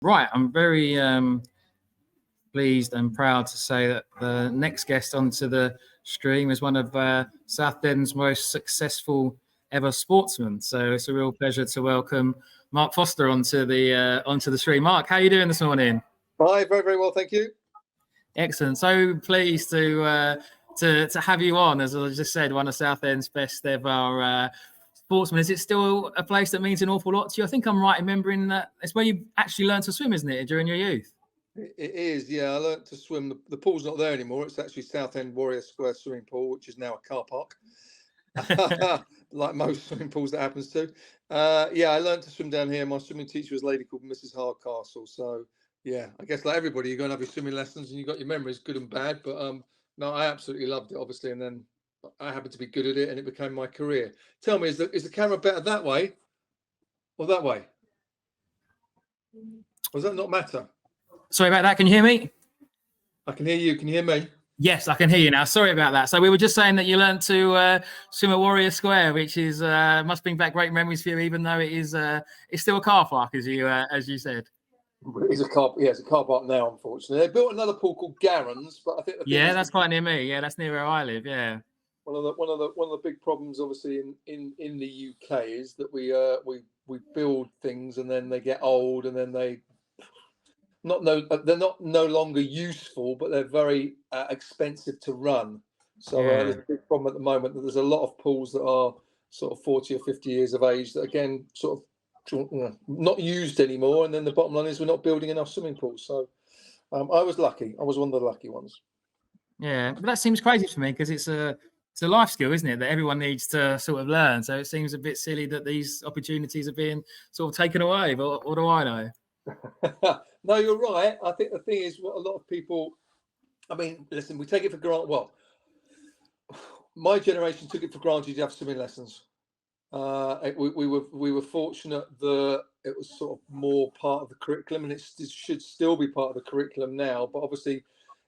Right, I'm very pleased and proud to say that the next guest onto the stream is one of Southend's most successful ever sportsmen. So it's a real pleasure to welcome Mark Foster onto the stream. Mark, how are you doing this morning? Hi, very, very well, thank you. Excellent. So pleased to have you on. As I just said, one of Southend's best ever sportsmen. Is it still a place that means an awful lot to you? I think I'm right in remembering that it's where you actually learned to swim, isn't it, during your youth? It is, yeah. I learnt to swim. The pool's not there anymore. It's actually Southend Warrior Square swimming pool, which is now a car park, like most swimming pools that happens to. Yeah, I learnt to swim down here. My swimming teacher was a lady called Mrs. Hardcastle. So, yeah, I guess like everybody, you're going to have your swimming lessons and you've got your memories, good and bad. But no, I absolutely loved it, obviously. And then I happened to be good at it and it became my career. Tell me, is the camera better that way or that way? Or does that not matter? Sorry about that. Can you hear me? I can hear you. Can you hear me? Yes, I can hear you now. Sorry about that. So we were just saying that you learned to swim at Warrior Square, which is must bring back great memories for you, even though it is it's still a car park, as you said. It's a car park now. Unfortunately, they built another pool called Garron's, but I think that's quite near me. Yeah, that's near where I live. Yeah. One of the big problems, obviously, in the UK is that we build things and then they get old and then they're not no longer useful, but they're very expensive to run. So there's a big problem at the moment that there's a lot of pools that are sort of 40 or 50 years of age that again sort of not used anymore. And then the bottom line is we're not building enough swimming pools. So I was lucky. I was one of the lucky ones. Yeah, but that seems crazy for me because it's a life skill, isn't it, that everyone needs to sort of learn. So it seems a bit silly that these opportunities are being sort of taken away. But what do I know? No, you're right. I think the thing is, what a lot of people, I mean, listen, we take it for granted. Well, my generation took it for granted to have swimming lessons. We were fortunate that it was sort of more part of the curriculum, and it should still be part of the curriculum now. But obviously,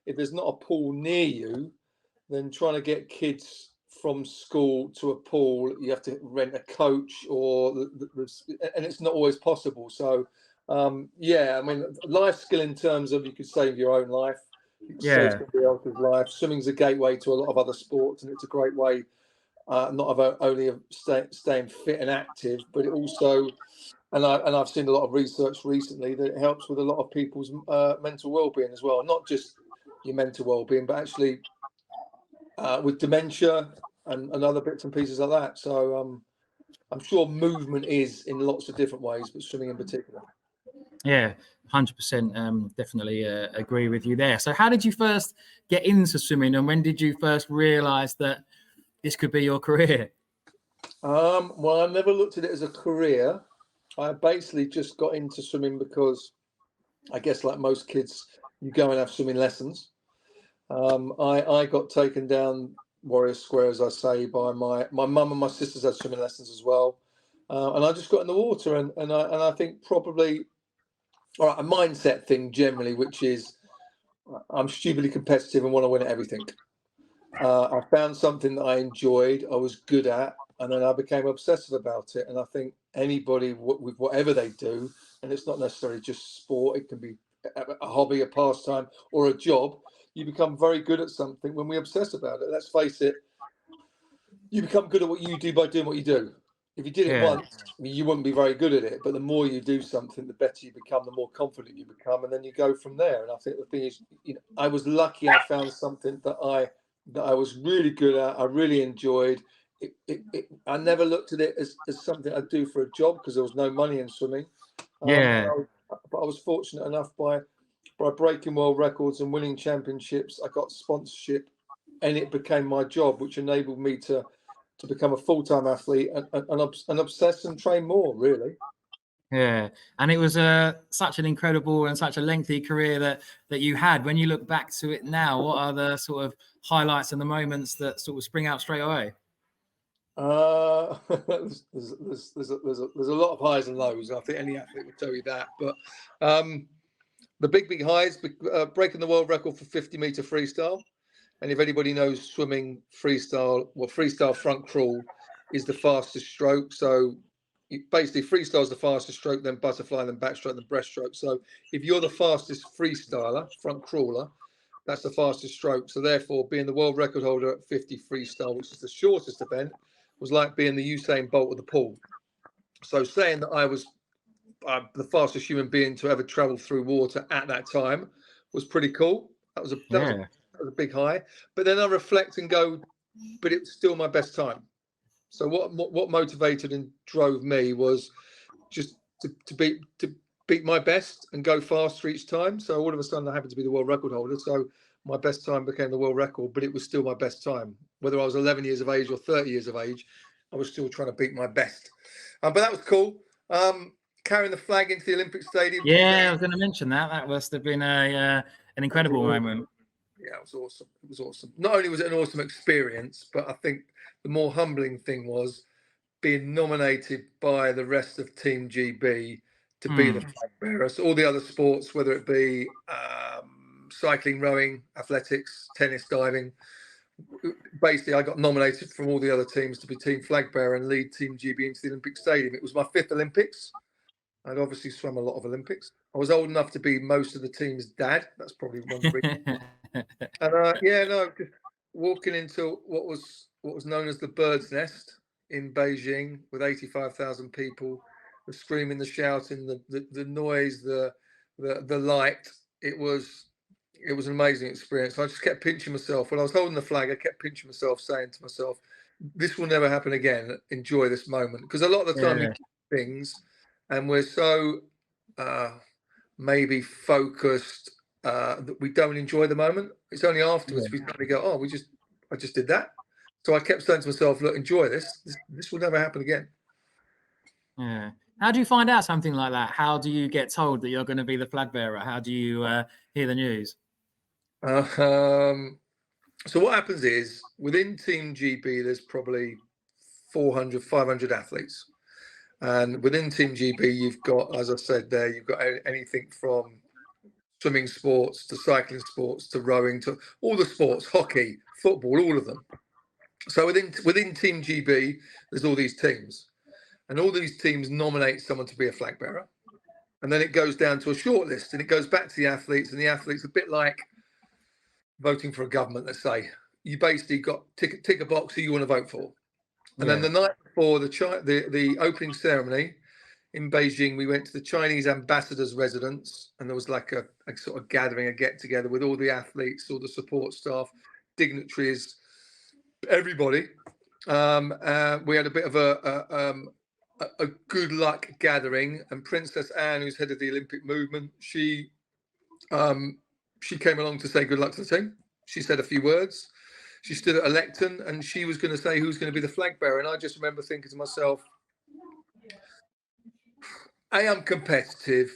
if there's not a pool near you, then trying to get kids from school to a pool, you have to rent a coach, and it's not always possible. So. Yeah, I mean, life skill in terms of you could save your own life, you could save somebody else's life. Swimming's a gateway to a lot of other sports, and it's a great way not only of staying fit and active, but it also, and I've seen a lot of research recently that it helps with a lot of people's mental well-being as well. Not just your mental well-being, but actually with dementia and other bits and pieces like that. So I'm sure movement is in lots of different ways, but swimming in particular. Yeah, 100%. Definitely agree with you there. So how did you first get into swimming, and when did you first realise that this could be your career? Well, I never looked at it as a career. I basically just got into swimming because I guess like most kids, you go and have swimming lessons. I got taken down Warrior Square, as I say, by my mum and my sisters had swimming lessons as well. And I just got in the water and I think probably all right, a mindset thing generally, which is I'm stupidly competitive and want to win at everything. I found something that I enjoyed, I was good at, and then I became obsessive about it. And I think anybody with whatever they do, and it's not necessarily just sport, it can be a hobby, a pastime, or a job, you become very good at something when we obsess about it. Let's face it, you become good at what you do by doing what you do. If you did it once, you wouldn't be very good at it. But the more you do something, the better you become, the more confident you become, and then you go from there. And I think the thing is, I was lucky. I found something that I was really good at. I really enjoyed. I never looked at it as something I'd do for a job because there was no money in swimming. But I was fortunate enough by breaking world records and winning championships. I got sponsorship, and it became my job, which enabled me to become a full-time athlete and obsess and train more, really. Yeah, and it was such an incredible and such a lengthy career that you had. When you look back to it now, what are the sort of highlights and the moments that sort of spring out straight away? There's a lot of highs and lows. I think any athlete would tell you that. But the big highs, breaking the world record for 50-metre freestyle. And if anybody knows swimming freestyle, well, freestyle front crawl is the fastest stroke. So, basically freestyle is the fastest stroke, then butterfly, then backstroke, then breaststroke. So if you're the fastest freestyler, front crawler, that's the fastest stroke. So therefore, being the world record holder at 50 freestyle, which is the shortest event, was like being the Usain Bolt of the pool. So saying that I was the fastest human being to ever travel through water at that time was pretty cool. That was a big high. But then I reflect and go, but it's still my best time. So what motivated and drove me was just to beat my best and go faster each time. So all of a sudden I happened to be the world record holder. So my best time became the world record, but it was still my best time. Whether I was 11 years of age or 30 years of age, I was still trying to beat my best. But that was cool. Carrying the flag into the Olympic Stadium. Yeah, I was going to mention that. That must have been an incredible moment. Yeah, it was awesome. It was awesome. Not only was it an awesome experience, but I think the more humbling thing was being nominated by the rest of Team GB to be the flag bearer. So all the other sports, whether it be cycling, rowing, athletics, tennis, diving, basically I got nominated from all the other teams to be team flag bearer and lead Team GB into the Olympic Stadium. It was my 5th Olympics. I'd obviously swum a lot of Olympics. I was old enough to be most of the team's dad. That's probably one reason. And just walking into what was known as the Bird's Nest in Beijing with 85,000 people, the screaming, the shouting, the noise, the light. It was an amazing experience. I just kept pinching myself when I was holding the flag. I kept pinching myself, saying to myself, "This will never happen again. Enjoy this moment." Because a lot of the time you do things, and we're so maybe focused that we don't enjoy the moment. It's only afterwards we suddenly go, "Oh, I just did that." So I kept saying to myself, "Look, enjoy this. This will never happen again." Yeah. How do you find out something like that? How do you get told that you're going to be the flag bearer? How do you hear the news? So what happens is within Team GB, there's probably 400, 500 athletes. And within Team GB, you've got, as I said there, you've got anything from swimming sports to cycling sports to rowing to all the sports, hockey, football, all of them. So within Team GB, there's all these teams. And all these teams nominate someone to be a flag bearer. And then it goes down to a short list and it goes back to the athletes. And the athletes, a bit like voting for a government, let's say. You basically got tick a box who you want to vote for. And then the night before the opening ceremony in Beijing, we went to the Chinese ambassador's residence, and there was like a sort of gathering, a get together with all the athletes, all the support staff, dignitaries, everybody. We had a bit of a good luck gathering, and Princess Anne, who's head of the Olympic movement, she came along to say good luck to the team. She said a few words. She stood at a lectern and she was going to say who's going to be the flag bearer. And I just remember thinking to myself, A, I'm competitive.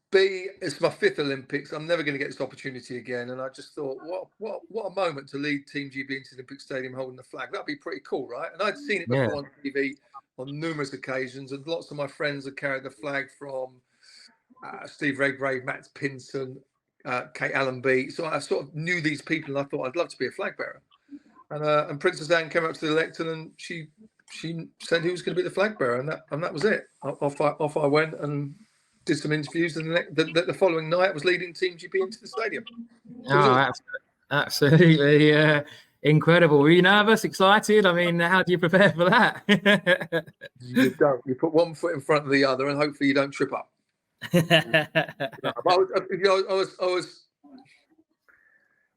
B, it's my 5th Olympics. I'm never going to get this opportunity again. And I just thought, what a moment to lead Team GB into the Olympic Stadium holding the flag. That'd be pretty cool, right? And I'd seen it before on TV on numerous occasions. And lots of my friends had carried the flag from Steve Redgrave, Matt Pinson, Kate Allenby. So I sort of knew these people and I thought I'd love to be a flag bearer. And Princess Anne came up to the lectern and she said who was going to be the flag bearer, and that was it. Off I went and did some interviews, and the following night I was leading Team GB into the stadium. So absolutely incredible. Were you nervous, excited? I mean, how do you prepare for that? You don't. You put one foot in front of the other, and hopefully you don't trip up. I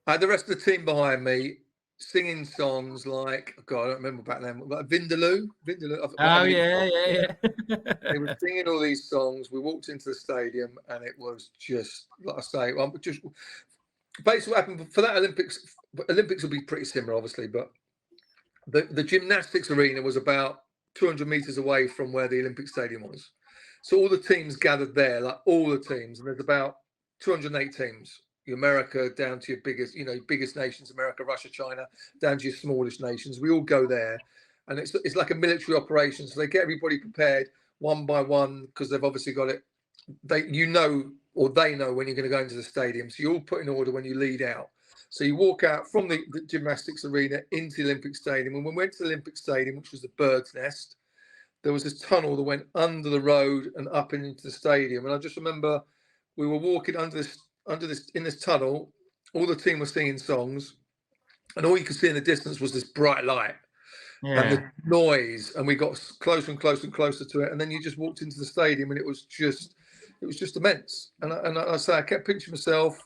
had the rest of the team behind me singing songs like, God, I don't remember back then, like Vindaloo. Oh, yeah. They were singing all these songs. We walked into the stadium and it was just, like I say, just basically what happened for that Olympics will be pretty similar, obviously, but the gymnastics arena was about 200 meters away from where the Olympic Stadium was. So all the teams gathered there, like all the teams, and there's about 208 teams. America down to your biggest nations, America, Russia, China, down to your smallest nations. We all go there, and it's like a military operation. So they get everybody prepared one by one because they've obviously got it. They know when you're going to go into the stadium. So you all put in order when you lead out. So you walk out from the gymnastics arena into the Olympic Stadium. And when we went to the Olympic Stadium, which was the Bird's Nest, there was this tunnel that went under the road and up into the stadium. And I just remember we were walking under this in this tunnel. All the team were singing songs, and all you could see in the distance was this bright light and the noise. And we got closer and closer and closer to it. And then you just walked into the stadium, and it was just immense. And I say I kept pinching myself.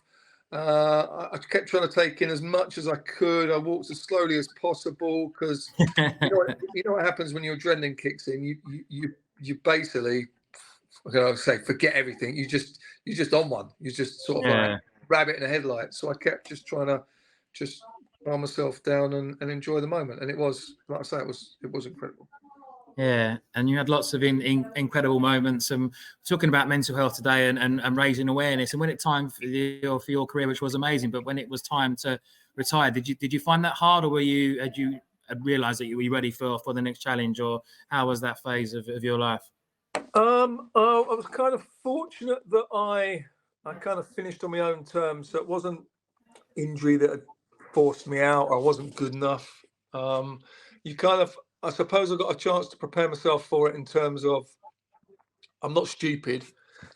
I kept trying to take in as much as I could. I walked as slowly as possible because you know what happens when your adrenaline kicks in. You basically, forget everything. You're just on one. You're just sort of like rabbit in a headlight. So I kept just trying to just calm myself down and enjoy the moment. And it was, like I say, it was incredible. Yeah, and you had lots of incredible moments. And talking about mental health today and raising awareness. And when it time for your career, which was amazing, but when it was time to retire, did you find that hard, or had you realised that you were ready for the next challenge, or how was that phase of your life? I was kind of fortunate that I kind of finished on my own terms, so it wasn't injury that had forced me out. I wasn't good enough. I suppose I got a chance to prepare myself for it in terms of I'm not stupid,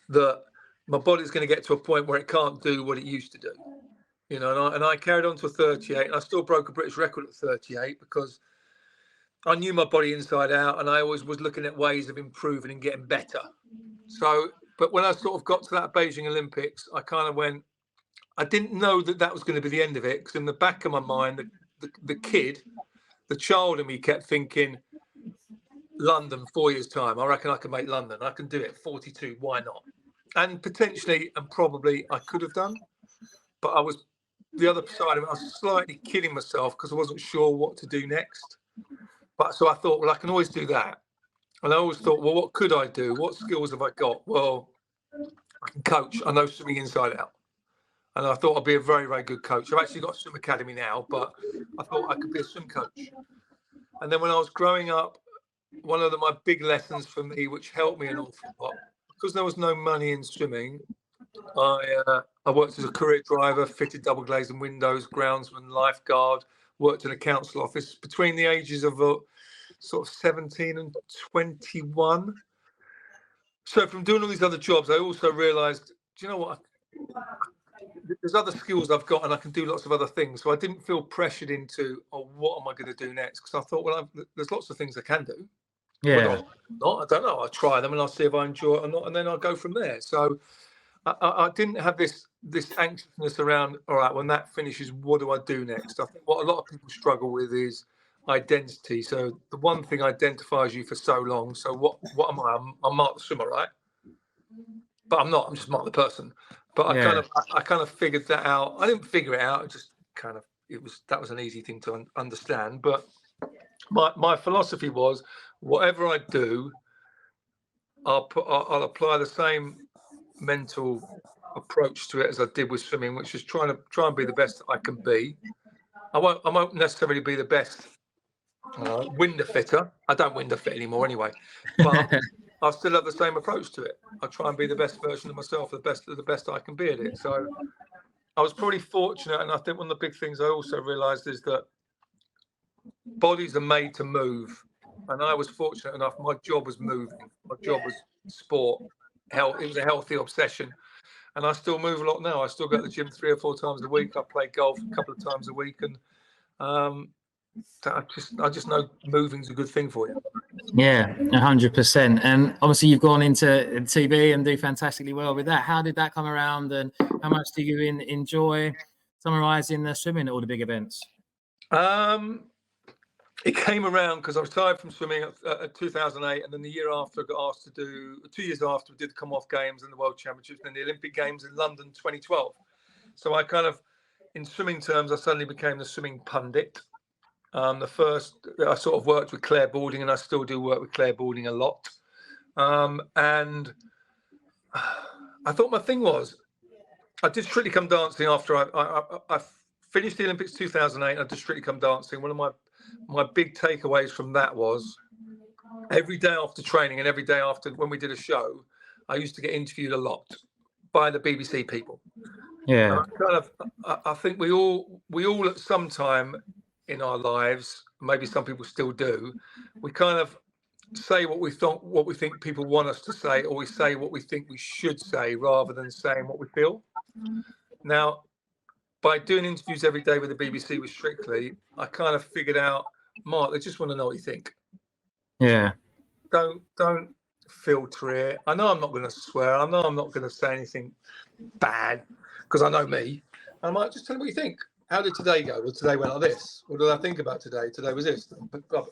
that my body's going to get to a point where it can't do what it used to do. You know, and I carried on to 38, and I still broke a British record at 38 because I knew my body inside out, and I always was looking at ways of improving and getting better. So, but when I sort of got to that Beijing Olympics, I kind of went, I didn't know that was going to be the end of it, because in the back of my mind, the child in me kept thinking, London, 4 years' time, I reckon I can make London. I can do it. 42, why not? And potentially, and probably, I could have done. But I was, the other side of it, I was slightly kidding myself because I wasn't sure what to do next. But so I thought, well, I can always do that. And I always thought, well, what could I do? What skills have I got? Well, I can coach. I know swimming inside out. And I thought I'd be a very, very good coach. I've actually got a swim academy now, but I thought I could be a swim coach. And then when I was growing up, one of my big lessons for me, which helped me an awful lot, because there was no money in swimming, I worked as a career driver, fitted double glazing windows, groundsman, lifeguard, worked in a council office between the ages of sort of 17 and 21. So from doing all these other jobs, I also realised, do you know what? There's other skills I've got, and I can do lots of other things. So I didn't feel pressured into, what am I going to do next? Because I thought, well, there's lots of things I can do. Yeah. I don't know. I'll try them and I'll see if I enjoy it or not, and then I'll go from there. So I didn't have this anxiousness around, all right, when that finishes, what do I do next? I think what a lot of people struggle with is identity. So the one thing identifies you for so long. So what am I? I'm Mark the swimmer, right? But I'm not. I'm just Mark the person. But I kind of figured that out. I didn't figure it out. It just kind of that was an easy thing to understand. But my philosophy was, whatever I do, I'll apply the same mental approach to it as I did with swimming, which is try and be the best I can be. I won't necessarily be the best window fitter. I don't window fit anymore anyway, but I'll still have the same approach to it. I'll try and be the best version of myself, the best I can be at it. So I was probably fortunate, and I think one of the big things I also realised is that bodies are made to move, and I was fortunate enough. My job was moving. My job was sport. It was a healthy obsession, and I still move a lot now. I still go to the gym 3 or 4 times a week. I play golf a couple of times a week, and I just know moving's a good thing for you. Yeah, 100%. And obviously, you've gone into TV and do fantastically well with that. How did that come around, and how much do you enjoy summarising the swimming at all the big events? It came around because I retired from swimming at 2008, and then the year after I got asked to do, 2 years after, we did the Commonwealth Games and the World Championships and the Olympic Games in London 2012. So I kind of, in swimming terms, I suddenly became the swimming pundit. I sort of worked with Claire Balding, and I still do work with Claire Balding a lot. And I thought my thing was, I did Strictly Come Dancing after I finished the Olympics 2008. I did Strictly Come Dancing. One of my big takeaways from that was, every day after training and every day after when we did a show, I used to get interviewed a lot by the BBC people. Yeah. I think we all at some time in our lives, maybe some people still do, we kind of say what we think people want us to say, or we say what we think we should say rather than saying what we feel. Now, by doing interviews every day with the BBC with Strictly, I kind of figured out, Mark, they just want to know what you think. Yeah. Don't filter it. I know I'm not going to swear. I know I'm not going to say anything bad because I know me. I might just tell them what you think. How did today go? Well, today went like this. What did I think about today? Today was this.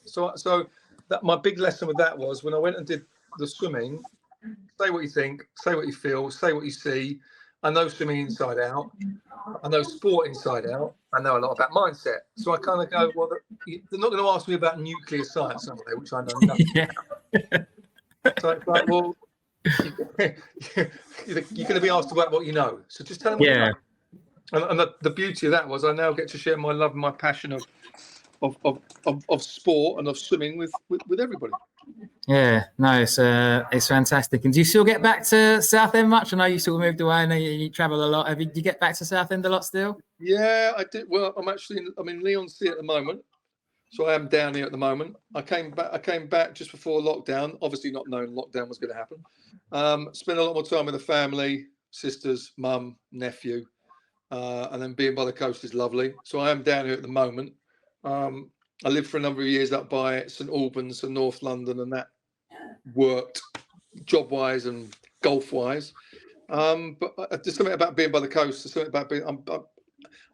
So that my big lesson with that was when I went and did the swimming, say what you think, say what you feel, say what you see. I know swimming inside out. I know sport inside out. I know a lot about mindset. So I kind of go, well, they're not going to ask me about nuclear science, are they? Which I know nothing about. So it's like, well, you're going to be asked about what you know. So just tell them what you know. And the beauty of that was I now get to share my love and my passion of sport and of swimming with everybody. Yeah, no, it's fantastic. And do you still get back to Southend much? I know you sort of moved away and you travel a lot. Do you get back to Southend a lot still? Yeah, I did. Well, I'm in Leigh-on-Sea at the moment, so I am down here at the moment. I came back just before lockdown, obviously not knowing lockdown was going to happen. Spent a lot more time with the family, sisters, mum, nephew. And then being by the coast is lovely. So I am down here at the moment. I lived for a number of years up by St Albans and North London, and that worked job-wise and golf-wise. But there's something about being by the coast. There's something about being.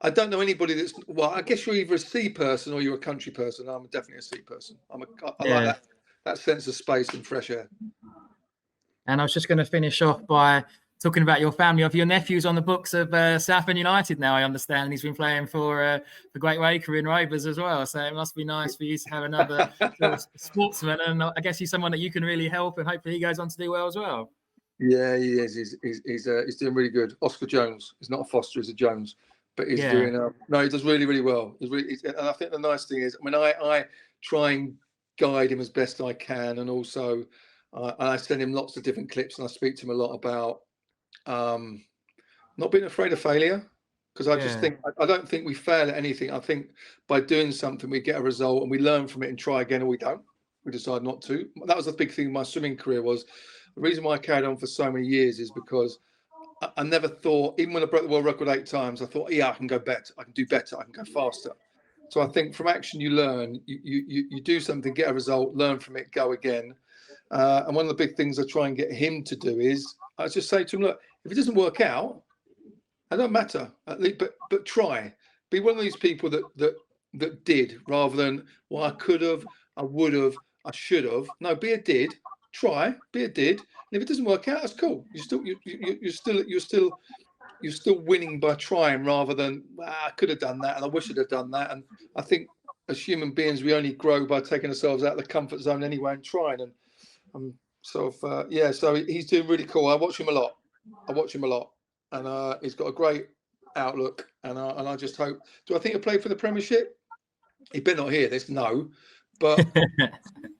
I don't know anybody that's. Well, I guess you're either a sea person or you're a country person. I'm definitely a sea person. I like that sense of space and fresh air. And I was just going to finish off by talking about your family. Of your nephew's on the books of Southend United now, I understand. He's been playing for the Great Waker in Rovers as well. So it must be nice for you to have another sort of sportsman. And I guess he's someone that you can really help, and hopefully he goes on to do well as well. Yeah, he is. He's doing really good. Oscar Jones. He's not a Foster, he's a Jones. But he's doing no, he does really, really well. And I think the nice thing is, I mean, I try and guide him as best I can, and also I send him lots of different clips, and I speak to him a lot about not being afraid of failure, because I just think I don't think we fail at anything. I think by doing something we get a result and we learn from it and try again, or we don't. We decide not to. That was the big thing in my swimming career. Was the reason why I carried on for so many years is because I never thought, even when I broke the world record 8 times, I thought, yeah, I can go better, I can do better, I can go faster. So I think from action you learn. You do something, get a result, learn from it, go again. And one of the big things I try and get him to do is I just say to him, look, if it doesn't work out, it don't matter, at least, but try. Be one of these people that did, rather than, well, I could have, I would have, I should have. No, be a did. Try, be a did. And if it doesn't work out, that's cool. You're still winning by trying, rather than, I could have done that and I wish I'd have done that. And I think as human beings, we only grow by taking ourselves out of the comfort zone anyway and trying. And so he's doing really cool. I watch him a lot, and he's got a great outlook. And I just hope. Do I think he'll play for the Premiership? He better not hear this, no. But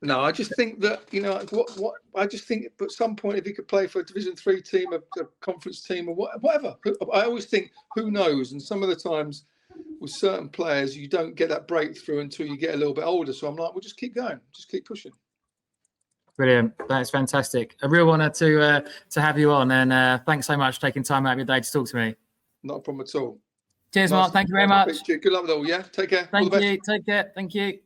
no, I just think that what I just think at some point, if he could play for a Division 3 team, a conference team, or whatever. I always think, who knows? And some of the times with certain players, you don't get that breakthrough until you get a little bit older. So I'm like, well, just keep going, just keep pushing. Brilliant. That's fantastic. A real honour to have you on, and thanks so much for taking time out of your day to talk to me. Not a problem at all. Cheers, Mark. Thank you very much. Good luck with it all. Yeah, take care. Thank you. Take care. Thank you.